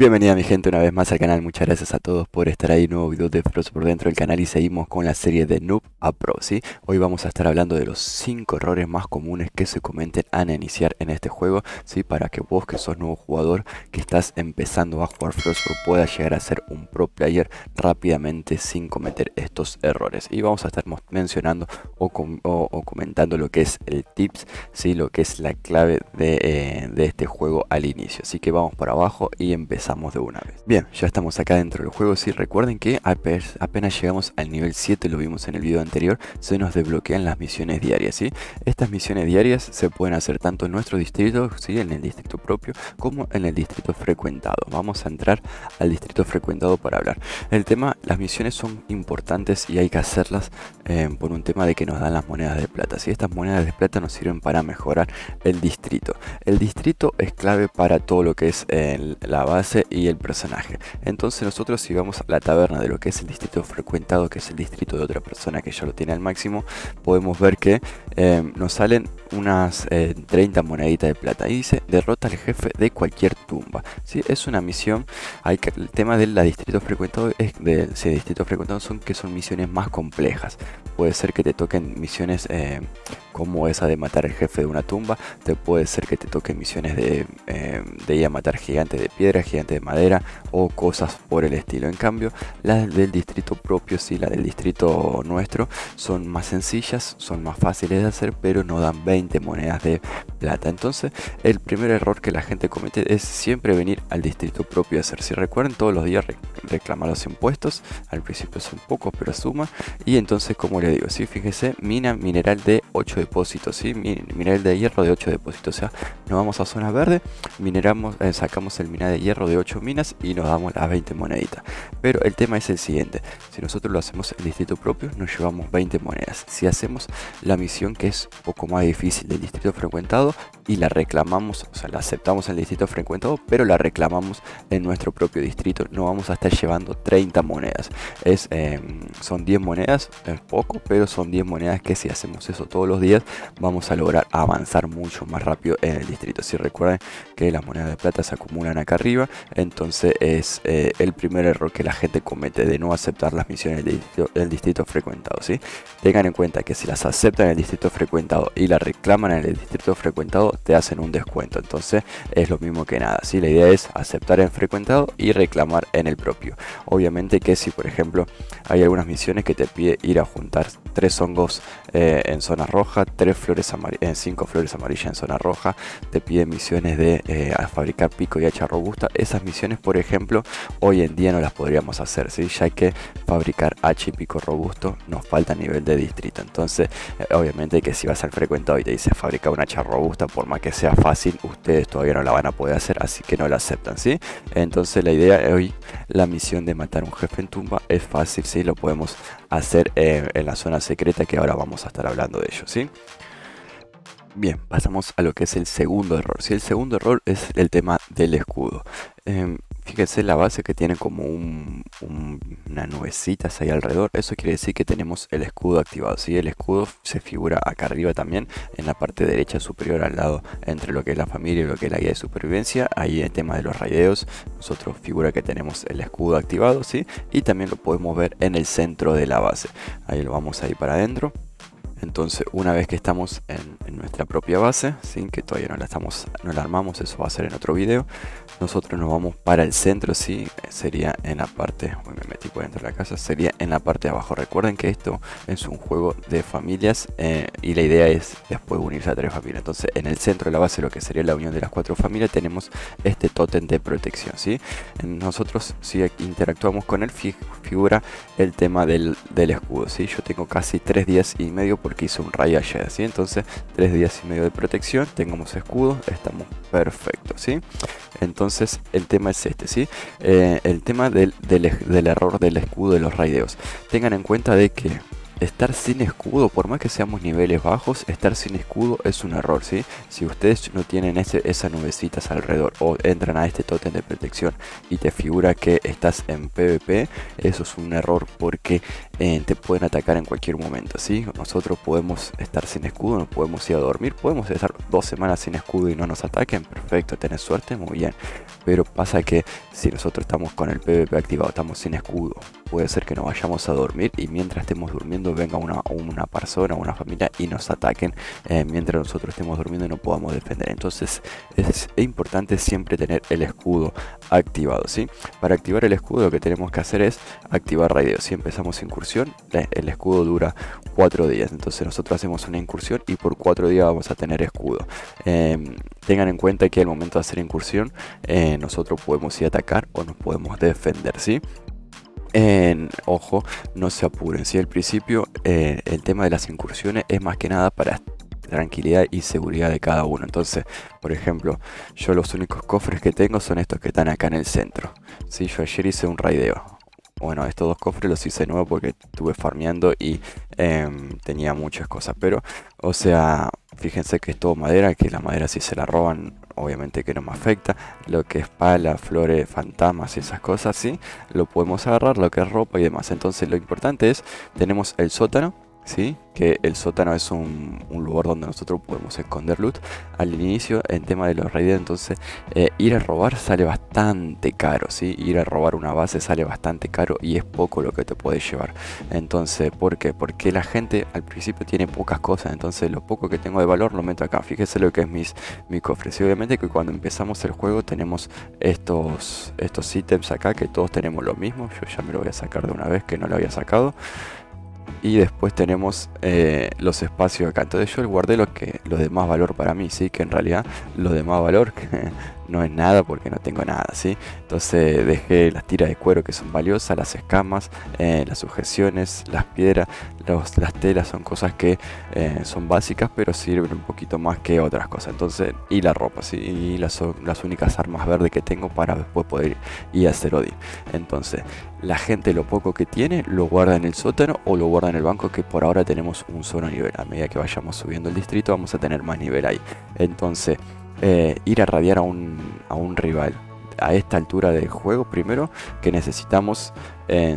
Bienvenida mi gente una vez más al canal, muchas gracias a todos por estar ahí, nuevo video de Frost por dentro del canal y seguimos con la serie de Noob a Pro, ¿sí? Hoy vamos a estar hablando de los 5 errores más comunes que se cometen al iniciar en este juego, ¿sí? Para que vos que sos nuevo jugador, que estás empezando a jugar Frost puedas llegar a ser un pro player rápidamente sin cometer estos errores. Y vamos a estar mencionando o comentando lo que es el tips, ¿sí? Lo que es la clave de este juego al inicio. Así que vamos por abajo y empezamos de una vez. Bien, ya estamos acá dentro del juego. Sí, recuerden que apenas llegamos al nivel 7, lo vimos en el video anterior, se nos desbloquean las misiones diarias, ¿sí? Estas misiones diarias se pueden hacer tanto en nuestro distrito, ¿sí? En el distrito propio, como en el distrito frecuentado. Vamos a entrar al distrito frecuentado para hablar. El tema, las misiones son importantes y hay que hacerlas por un tema de que nos dan las monedas de plata, ¿sí? Estas monedas de plata nos sirven para mejorar el distrito. El distrito es clave para todo lo que es la base y el personaje. Entonces nosotros, si vamos a la taberna de lo que es el distrito frecuentado, que es el distrito de otra persona que ya lo tiene al máximo, podemos ver que nos salen unas 30 moneditas de plata y dice derrota al jefe de cualquier tumba, ¿sí? Es una misión. El tema del distrito frecuentado es distrito frecuentado son misiones más complejas. Puede ser que te toquen misiones como esa de matar al jefe de una tumba, puede ser que te toquen misiones de ir a matar gigantes de piedra, gigantes de madera o cosas por el estilo. En cambio, las del distrito propio, sí, las del distrito nuestro, son más sencillas, son más fáciles de hacer, pero no dan 20 monedas de plata. Entonces, el primer error que la gente comete es siempre venir al distrito propio a hacer. Si recuerden, todos los días reclamar los impuestos. Al principio son pocos, pero suma. Y entonces, como le digo, ¿sí? Fíjese, mina mineral de 8 depósitos, ¿sí? Mineral de hierro de 8 depósitos. O sea, nos vamos a zona verde, mineramos, sacamos el mineral de hierro de 8 minas y nos damos las 20 moneditas. Pero el tema es el siguiente: si nosotros lo hacemos en distrito propio, nos llevamos 20 monedas. Si hacemos la misión que es un poco más difícil del distrito frecuentado y la reclamamos, o sea, la aceptamos en el distrito frecuentado, pero la reclamamos en nuestro propio distrito, no vamos a estar llevando 30 monedas. Son 10 monedas, es poco, pero son 10 monedas que si hacemos eso todos los días, vamos a lograr avanzar mucho más rápido en el distrito. Si recuerden que las monedas de plata se acumulan acá arriba, entonces es el primer error que la gente comete, de no aceptar las misiones del distrito frecuentado, ¿sí? Tengan en cuenta que si las aceptan en el distrito frecuentado y las reclaman en el distrito frecuentado, te hacen un descuento. Entonces es lo mismo que nada, ¿sí? La idea es aceptar en frecuentado y reclamar en el propio. Obviamente que si por ejemplo hay algunas misiones que te pide ir a juntar 3 hongos en zona roja, 5 flores amarillas en zona roja, te pide misiones de a fabricar pico y hacha robusta. Esas misiones, por ejemplo, hoy en día no las podríamos hacer, ¿sí? Ya que fabricar hacha y pico robusto nos falta a nivel de distrito. Entonces obviamente que si vas al frecuentado y te dice fabricar una hacha robusta, por más que sea fácil, ustedes todavía no la van a poder hacer, así que no la aceptan, ¿sí? Entonces la idea de hoy, la misión de matar un jefe en tumba, es fácil, ¿sí? Lo podemos hacer en la zona secreta, que ahora vamos a estar hablando de ello, ¿sí? Bien, pasamos a lo que es el segundo error. Si el segundo error es el tema del escudo. Fíjense la base que tiene como una nubecitas ahí alrededor. Eso quiere decir que tenemos el escudo activado, ¿sí? El escudo se figura acá arriba también, en la parte derecha superior, al lado entre lo que es la familia y lo que es la guía de supervivencia. Ahí el tema de los raideos, nosotros figura que tenemos el escudo activado, ¿sí? Y también lo podemos ver en el centro de la base. Ahí lo vamos a ir para adentro. Entonces, una vez que estamos en nuestra propia base, sin que todavía no la armamos, eso va a ser en otro video, nosotros nos vamos para el centro, ¿sí? Sería en la parte, me metí por dentro de la casa, sería en la parte de abajo. Recuerden que esto es un juego de familias y la idea es después unirse a 3 familias. Entonces, en el centro de la base, lo que sería la unión de las 4 familias, tenemos este tótem de protección, ¿sí? Nosotros, si interactuamos con él, figura el tema del escudo, ¿sí? Yo tengo casi 3 días y medio porque hice un raid ayer, ¿sí? Entonces 3 días y medio de protección, tengamos escudo, estamos perfectos, ¿sí? Entonces el tema es este, ¿sí? El tema del error del escudo de los raideos. Tengan en cuenta de que estar sin escudo, por más que seamos niveles bajos, estar sin escudo es un error, ¿sí? Si ustedes no tienen esas nubecitas alrededor o entran a este tótem de protección y te figura que estás en PvP, eso es un error porque te pueden atacar en cualquier momento, ¿sí? Nosotros podemos estar sin escudo, nos podemos ir a dormir, podemos estar 2 semanas sin escudo y no nos ataquen, perfecto, tenés suerte, muy bien. Pero pasa que si nosotros estamos con el PvP activado, estamos sin escudo, puede ser que nos vayamos a dormir y mientras estemos durmiendo venga una persona, una familia y nos ataquen mientras nosotros estemos durmiendo y no podamos defender. Entonces es importante siempre tener el escudo activado, ¿sí? Para activar el escudo lo que tenemos que hacer es activar raideo. Si empezamos incursión, el escudo dura 4 días. Entonces nosotros hacemos una incursión y por 4 días vamos a tener escudo. Tengan en cuenta que al momento de hacer incursión nosotros podemos ir a atacar o nos podemos defender, ¿sí? Ojo, no se apuren, ¿sí? Al principio el tema de las incursiones es más que nada para tranquilidad y seguridad de cada uno. Entonces, por ejemplo, yo los únicos cofres que tengo son estos que están acá en el centro, ¿sí? Yo ayer hice un raideo. Bueno, estos 2 cofres los hice nuevos porque estuve farmeando y tenía muchas cosas. Pero, o sea, fíjense que es todo madera, que la madera si se la roban, obviamente que no me afecta. Lo que es pala, flores, fantasmas y esas cosas, sí, lo podemos agarrar, lo que es ropa y demás. Entonces lo importante es, tenemos el sótano, ¿sí? Que el sótano es un lugar donde nosotros podemos esconder loot. Al inicio, en tema de los raiders, entonces ir a robar sale bastante caro, ¿sí? Ir a robar una base sale bastante caro y es poco lo que te puedes llevar. Entonces, ¿por qué? Porque la gente al principio tiene pocas cosas, entonces lo poco que tengo de valor lo meto acá. Fíjese lo que es mi cofre. Sí, obviamente que cuando empezamos el juego tenemos estos ítems acá que todos tenemos lo mismo. Yo ya me lo voy a sacar de una vez que no lo había sacado. Y después tenemos los espacios acá. Entonces yo guardé lo de más valor para mí, ¿sí? Que en realidad lo de más valor que no es nada porque no tengo nada, ¿sí? Entonces dejé las tiras de cuero que son valiosas, las escamas, las sujeciones, las piedras, las telas son cosas que son básicas pero sirven un poquito más que otras cosas. Entonces, y la ropa, ¿sí? Y las únicas armas verdes que tengo para después poder ir a hacer Odin. Entonces, la gente lo poco que tiene lo guarda en el sótano o lo guarda en el banco, que por ahora tenemos un solo nivel. A medida que vayamos subiendo el distrito vamos a tener más nivel ahí. Entonces, ir a radiar a un rival a esta altura del juego, primero que necesitamos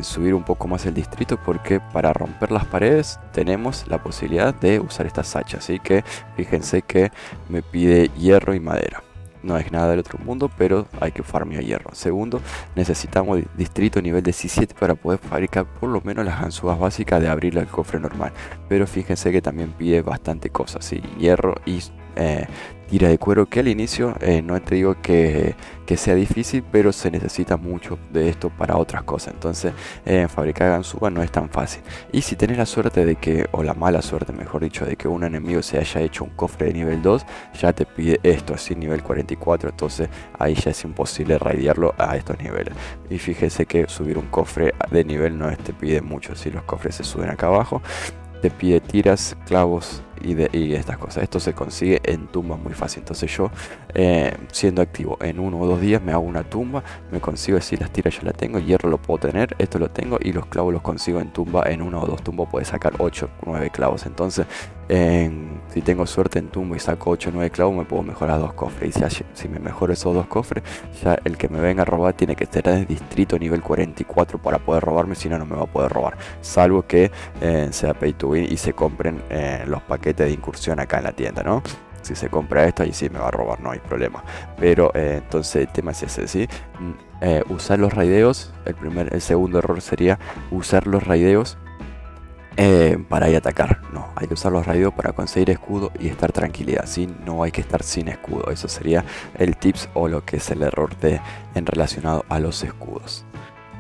subir un poco más el distrito, porque para romper las paredes tenemos la posibilidad de usar estas hachas. Así que fíjense que me pide hierro y madera. No es nada del otro mundo, pero hay que farmear hierro. Segundo, necesitamos distrito nivel 17 para poder fabricar por lo menos las ganzúas básicas de abrir el cofre normal. Pero fíjense que también pide bastante cosas, ¿sí? Hierro y tira de cuero, que al inicio no te digo que sea difícil, pero se necesita mucho de esto para otras cosas. Entonces fabricar ganzúa no es tan fácil. Y si tenés la suerte de que, o la mala suerte mejor dicho, de que un enemigo se haya hecho un cofre de nivel 2, ya te pide esto, así nivel 44. Entonces ahí ya es imposible raidearlo a estos niveles. Y fíjese que subir un cofre de nivel no te pide mucho. Si los cofres se suben acá abajo, te pide tiras, clavos y estas cosas. Esto se consigue en tumbas muy fácil. Entonces yo, siendo activo en 1 o 2 días, me hago una tumba, me consigo, decir, las tiras ya la tengo, hierro lo puedo tener, esto lo tengo, y los clavos los consigo en tumba. En 1 o 2 tumbas puedes sacar 8 o 9 clavos. Entonces si tengo suerte en tumba y saco 8 o 9 clavos, me puedo mejorar 2 cofres. Y si me mejoro esos 2 cofres, ya el que me venga a robar tiene que estar en distrito nivel 44 para poder robarme, si no, no me va a poder robar. Salvo que sea pay to win y se compren los paquetes de incursión acá en la tienda, ¿no? Si se compra esto, ahí sí me va a robar, no hay problema. Pero entonces el tema es ese, ¿sí? Usar los raideos. El segundo error sería usar los raideos para ir a atacar. No, hay que usar los raideos para conseguir escudo y estar tranquilidad, ¿sí? No hay que estar sin escudo. Eso sería el tips o lo que es el error en relacionado a los escudos.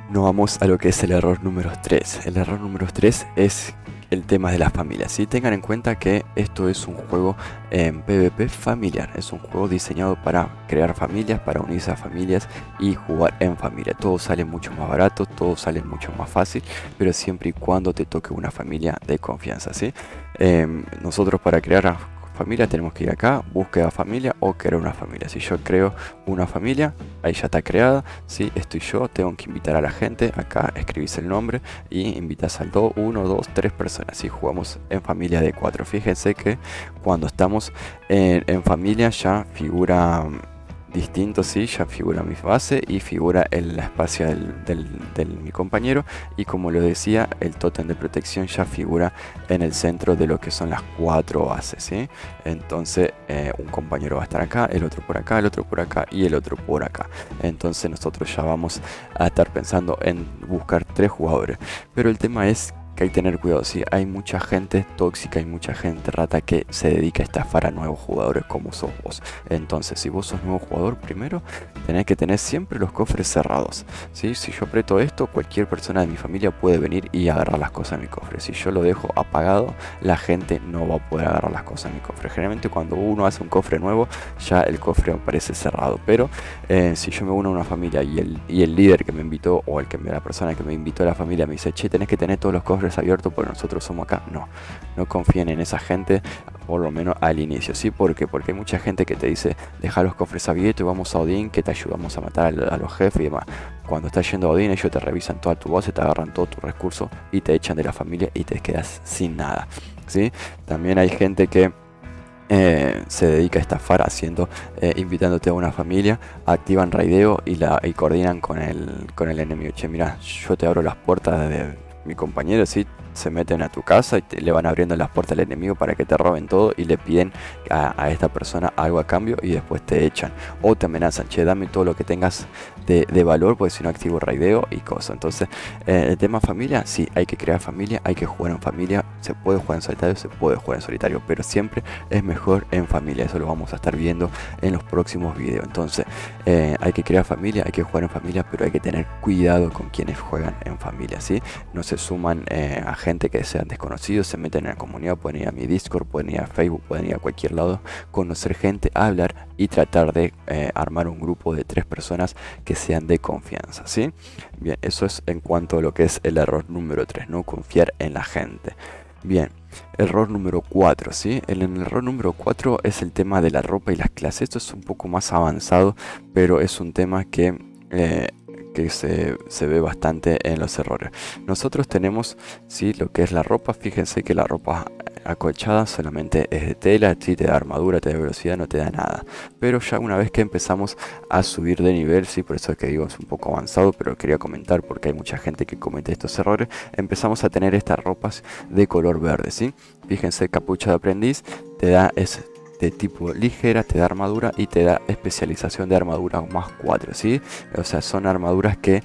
No vamos a lo que es el error número 3. El error número 3 es el tema de las familias, ¿sí? Tengan en cuenta que esto es un juego en PvP familiar. Es un juego diseñado para crear familias, para unirse a familias y jugar en familia. Todo sale mucho más barato, todo sale mucho más fácil, pero siempre y cuando te toque una familia de confianza, ¿sí? Nosotros para crear familia, tenemos que ir acá, búsqueda familia o crear una familia. Si yo creo una familia, ahí ya está creada. Si estoy yo, tengo que invitar a la gente. Acá escribís el nombre y invitas al 2, 1, 2, 3 personas. Si jugamos en familia de 4, fíjense que cuando estamos en familia ya figura distinto, sí, ya figura mi base y figura el espacio del mi compañero, y como lo decía, el tótem de protección ya figura en el centro de lo que son las 4 bases, ¿sí? Entonces un compañero va a estar acá, el otro por acá, el otro por acá y el otro por acá. Entonces nosotros ya vamos a estar pensando en buscar 3 jugadores, pero el tema es que hay que tener cuidado, ¿sí? Hay mucha gente tóxica y mucha gente rata que se dedica a estafar a nuevos jugadores como sos vos. Entonces, si vos sos nuevo jugador, primero tenés que tener siempre los cofres cerrados, ¿sí? Si yo aprieto esto, cualquier persona de mi familia puede venir y agarrar las cosas de mi cofre. Si yo lo dejo apagado, la gente no va a poder agarrar las cosas de mi cofre. Generalmente cuando uno hace un cofre nuevo, ya el cofre aparece cerrado. Pero si yo me uno a una familia y el líder que me invitó, o la persona que me invitó a la familia me dice, che, tenés que tener todos los cofres abiertos porque nosotros somos acá, no confíen en esa gente, por lo menos al inicio, ¿sí? ¿Por qué? Porque hay mucha gente que te dice, deja los cofres abiertos y vamos a Odín, que te ayudamos a matar a los jefes y demás. Cuando estás yendo a Odín, ellos te revisan toda tu base, te agarran todos tus recursos y te echan de la familia y te quedas sin nada, ¿sí? También hay gente que se dedica a estafar invitándote a una familia, activan raideo y coordinan con el enemigo. Che, mira, yo te abro las puertas de mi compañero, ¿sí? Se meten a tu casa y le van abriendo las puertas al enemigo para que te roben todo y le piden a esta persona algo a cambio y después te echan o te amenazan, che, dame todo lo que tengas de valor porque si no activo raideo y cosas. Entonces el tema familia, sí, hay que crear familia, hay que jugar en familia, se puede jugar en solitario, se puede jugar en solitario, pero siempre es mejor en familia. Eso lo vamos a estar viendo en los próximos videos. Entonces hay que crear familia, hay que jugar en familia, pero hay que tener cuidado con quienes juegan en familia, ¿sí? No se suman a gente que sean desconocidos, se meten en la comunidad, pueden ir a mi Discord, pueden ir a Facebook, pueden ir a cualquier lado, conocer gente, hablar y tratar de armar un grupo de 3 personas que sean de confianza, ¿sí? Bien, eso es en cuanto a lo que es el error número 3, no confiar en la gente. Bien, error número 4, ¿sí? El error número 4 es el tema de la ropa y las clases. Esto es un poco más avanzado, pero es un tema que se ve bastante en los errores. Nosotros tenemos, ¿sí?, lo que es la ropa. Fíjense que la ropa acolchada solamente es de tela, sí, te da armadura, te da velocidad, no te da nada. Pero ya una vez que empezamos a subir de nivel, sí, por eso es que digo es un poco avanzado, pero quería comentar porque hay mucha gente que comete estos errores. Empezamos a tener estas ropas de color verde, ¿sí? Fíjense, capucha de aprendiz te da de tipo ligera, te da armadura y te da especialización de armadura más 4, ¿sí? O sea, son armaduras que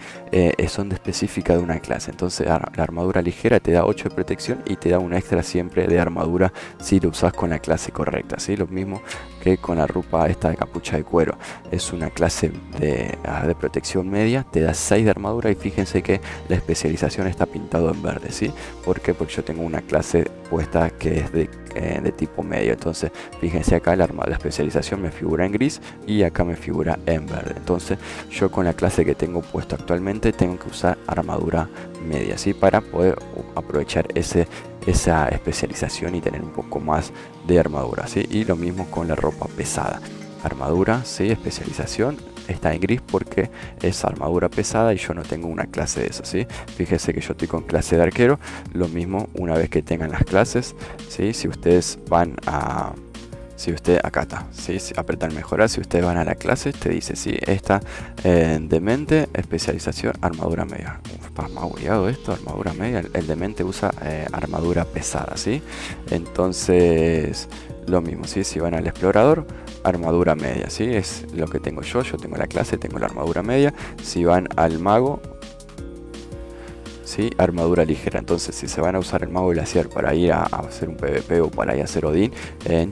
son específicas de una clase. Entonces la armadura ligera te da 8 de protección y te da un extra siempre de armadura si lo usas con la clase correcta, ¿sí? Lo mismo que con la ropa esta de capucha de cuero. Es una clase de protección media, te da 6 de armadura y fíjense que la especialización está pintado en verde, ¿sí? ¿Por qué? Porque yo tengo una clase puesta que es de tipo medio. Entonces fíjense acá la especialización me figura en gris y acá me figura en verde. Entonces yo con la clase que tengo puesto actualmente tengo que usar armadura media, ¿sí? Para poder aprovechar esa especialización y tener un poco más de armadura, ¿sí? Y lo mismo con la ropa pesada. Armadura, ¿sí? Especialización está en gris porque es armadura pesada y yo no tengo una clase de eso, ¿sí? Fíjese que yo estoy con clase de arquero. Lo mismo una vez que tengan las clases, ¿sí? Si ustedes van a... acá está, ¿sí? Si apretan mejorar, si ustedes van a la clase, te dice, sí, esta demente, especialización, armadura media. Está más bugueado esto, armadura media. El demente usa armadura pesada, ¿sí? Entonces, lo mismo, ¿sí? Si van al explorador, armadura media, ¿sí? Es lo que tengo yo tengo la clase, tengo la armadura media. Si van al mago, ¿sí? Armadura ligera. Entonces si se van a usar el mago glaciar para ir a hacer un PvP o para ir a hacer Odín,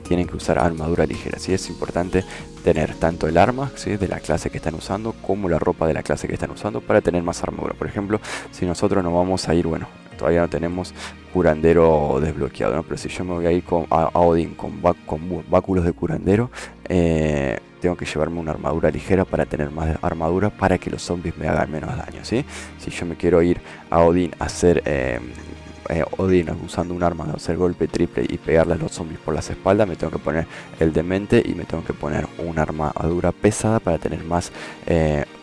tienen que usar armadura ligera, ¿sí? Es importante tener tanto el arma, ¿sí?, de la clase que están usando como la ropa de la clase que están usando para tener más armadura. Por ejemplo, si nosotros nos vamos a ir, bueno, todavía no tenemos curandero desbloqueado, ¿no? Pero si yo me voy a ir a Odín con báculos de curandero, tengo que llevarme una armadura ligera para tener más armadura para que los zombies me hagan menos daño, ¿sí? Si yo me quiero ir a Odín a hacer Odin usando un arma de hacer golpe triple y pegarle a los zombies por las espaldas, me tengo que poner el demente y me tengo que poner una armadura pesada para tener más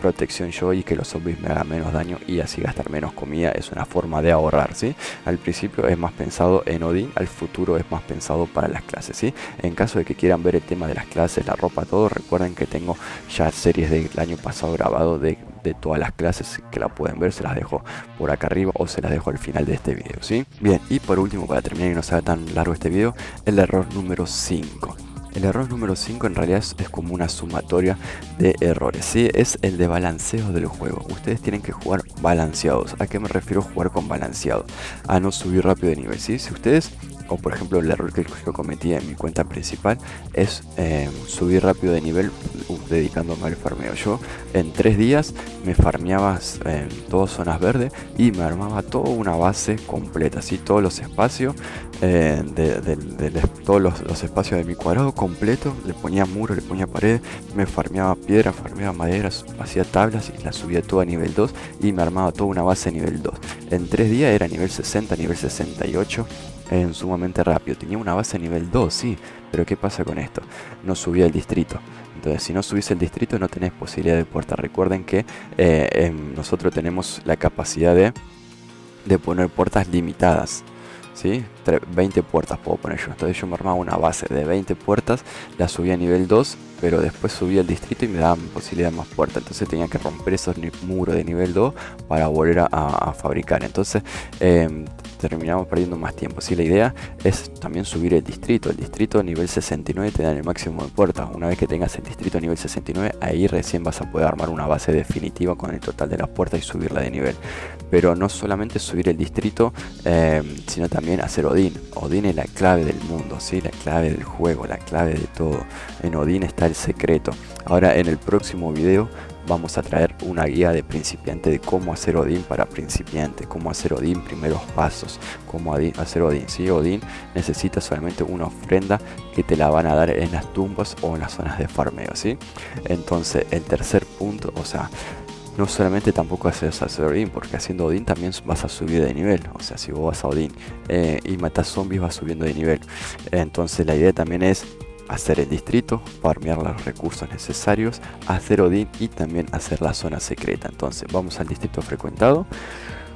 protección yo y que los zombies me hagan menos daño y así gastar menos comida. Es una forma de ahorrar, ¿sí? Al principio es más pensado en Odin, al futuro es más pensado para las clases, ¿sí? En caso de que quieran ver el tema de las clases, la ropa, todo, recuerden que tengo ya series del año pasado grabado de todas las clases que la pueden ver, se las dejo por acá arriba o se las dejo al final de este video, ¿sí? Bien, y por último, para terminar y no sea tan largo este video, el error número 5. El error número 5 en realidad es como una sumatoria de errores, ¿sí? Es el de balanceo del juego. Ustedes tienen que jugar balanceados. ¿A qué me refiero jugar con balanceado? A no subir rápido de nivel, ¿sí? Si ustedes, o por ejemplo el error que yo cometí en mi cuenta principal, es subir rápido de nivel dedicándome al farmeo. Yo en 3 días me farmeaba en todas zonas verdes y me armaba toda una base completa, ¿sí? Todos los espacios, todos los espacios de mi cuadrado completo, le ponía muro, le ponía pared, me farmeaba piedra, farmeaba madera, hacía tablas y las subía todo a nivel 2 y me armaba toda una base nivel 2. En 3 días era nivel 60, nivel 68. Sumamente rápido, tenía una base nivel 2, sí, pero ¿qué pasa con esto? No subía el distrito. Entonces, si no subís el distrito no tenés posibilidad de puerta. Recuerden que nosotros tenemos la capacidad de poner puertas limitadas, ¿sí? 20 puertas puedo poner yo. Entonces yo me armaba una base de 20 puertas, la subía a nivel 2, pero después subía el distrito y me daban posibilidad de más puertas. Entonces tenía que romper esos muros de nivel 2 para volver a fabricar. Entonces terminamos perdiendo más tiempo. ¿Sí? La idea es también subir el distrito. El distrito nivel 69 te dan el máximo de puertas. Una vez que tengas el distrito nivel 69, ahí recién vas a poder armar una base definitiva con el total de las puertas y subirla de nivel. Pero no solamente subir el distrito, sino también hacer Odin. Odin es la clave del mundo, ¿sí? La clave del juego, la clave de todo. En Odin está el secreto. Ahora en el próximo video vamos a traer una guía de principiante de cómo hacer Odin para principiante, cómo hacer Odin primeros pasos, cómo hacer Odin. ¿Sí? Odin necesita solamente una ofrenda que te la van a dar en las tumbas o en las zonas de farmeo, ¿sí? Entonces el tercer punto, o sea, no solamente tampoco haces hacer Odin, porque haciendo Odin también vas a subir de nivel. O sea, si vos vas a Odin y matas zombies, vas subiendo de nivel. Entonces la idea también es hacer el distrito, farmear los recursos necesarios, hacer Odin y también hacer la zona secreta. Entonces vamos al distrito frecuentado.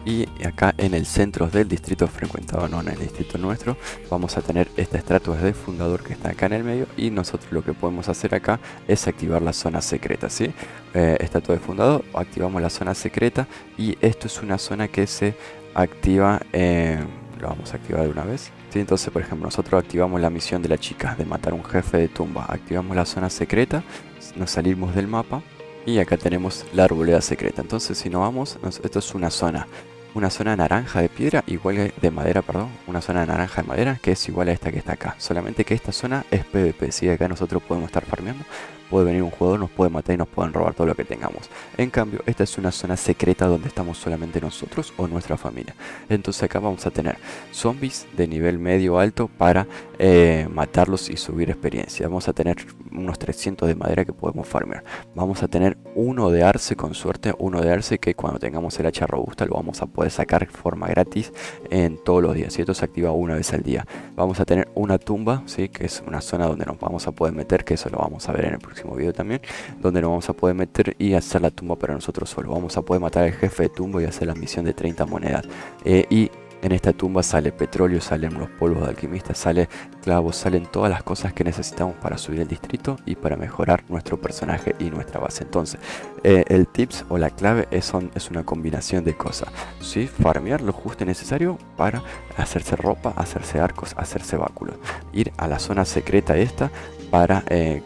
Y acá en el centro del distrito frecuentado, no en el distrito nuestro, vamos a tener esta estatua de fundador que está acá en el medio. Y nosotros lo que podemos hacer acá es activar la zona secreta, ¿sí? Estatua de fundador, activamos la zona secreta. Y esto es una zona que se activa, lo vamos a activar de una vez. ¿Sí? Entonces, por ejemplo, nosotros activamos la misión de la chica de matar un jefe de tumba. Activamos la zona secreta, nos salimos del mapa. Y acá tenemos la arboleda secreta. Entonces si nos vamos, esto es una zona naranja de piedra, igual de madera, perdón. Una zona naranja de madera que es igual a esta que está acá. Solamente que esta zona es PvP. Si acá nosotros podemos estar farmeando, puede venir un jugador, nos puede matar y nos pueden robar todo lo que tengamos. En cambio, esta es una zona secreta donde estamos solamente nosotros o nuestra familia. Entonces acá vamos a tener zombies de nivel medio alto para matarlos y subir experiencia. Vamos a tener unos 300 de madera que podemos farmear. Vamos a tener uno de arce, con suerte, uno de arce que cuando tengamos el hacha robusta lo vamos a poder sacar de forma gratis en todos los días. Y esto se activa una vez al día. Vamos a tener una tumba, ¿sí? Que es una zona donde nos vamos a poder meter, que eso lo vamos a ver en el próximo video también, donde nos vamos a poder meter y hacer la tumba para nosotros solos. Vamos a poder matar al jefe de tumba y hacer la misión de 30 monedas. Y en esta tumba sale petróleo, salen los polvos de alquimista, sale clavos, salen todas las cosas que necesitamos para subir el distrito y para mejorar nuestro personaje y nuestra base. Entonces, el tips o la clave es una combinación de cosas, ¿sí? Farmear lo justo y necesario para hacerse ropa, hacerse arcos, hacerse báculos. Ir a la zona secreta esta para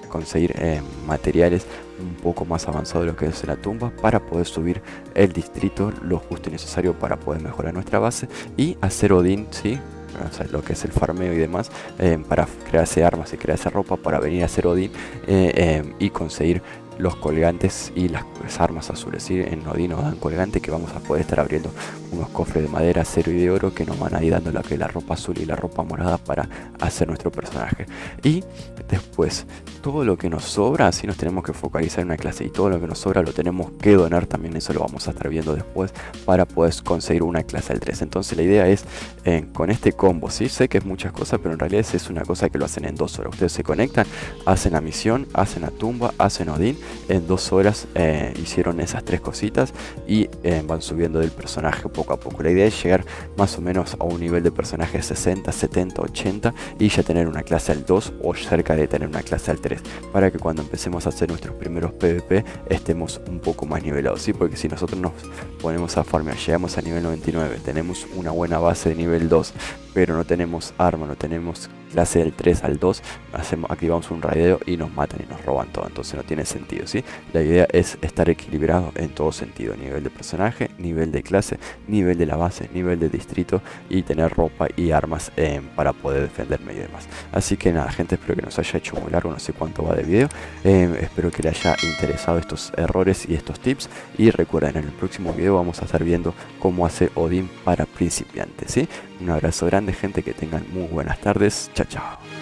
conseguir materiales un poco más avanzados de lo que es la tumba, para poder subir el distrito lo justo y necesario para poder mejorar nuestra base y hacer Odin, ¿sí? O sea, lo que es el farmeo y demás, para crearse armas y crearse ropa para venir a hacer Odin y conseguir los colgantes y las armas azules, ¿sí? En Odín nos dan colgante que vamos a poder estar abriendo unos cofres de madera, acero y de oro que nos van a ir dando la ropa azul y la ropa morada para hacer nuestro personaje. Y después, todo lo que nos sobra, si nos tenemos que focalizar en una clase y todo lo que nos sobra lo tenemos que donar también, eso lo vamos a estar viendo después para poder conseguir una clase al 3. Entonces la idea es, con este combo, ¿sí? Sé que es muchas cosas, pero en realidad es una cosa que lo hacen en 2 horas. Ustedes se conectan, hacen la misión, hacen la tumba, hacen Odín, en 2 horas hicieron esas 3 cositas y van subiendo del personaje poco a poco. La idea es llegar más o menos a un nivel de personaje 60, 70, 80 y ya tener una clase al 2 o cerca de tener una clase al 3, para que cuando empecemos a hacer nuestros primeros PvP estemos un poco más nivelados, ¿sí? Porque si nosotros nos ponemos a farmear, llegamos a nivel 99, tenemos una buena base de nivel 2, pero no tenemos arma, no tenemos clase del 3 al 2, activamos un raideo y nos matan y nos roban todo, entonces no tiene sentido, ¿sí? La idea es estar equilibrado en todo sentido, nivel de personaje, nivel de clase, nivel de la base, nivel de distrito y tener ropa y armas para poder defenderme y demás. Así que nada, gente, espero que nos haya hecho muy largo, no sé cuánto va de video, espero que les haya interesado estos errores y estos tips, y recuerden, en el próximo video vamos a estar viendo cómo hacer Odín para principiantes, ¿sí? Un abrazo grande, gente, que tengan muy buenas tardes. Chao, chao.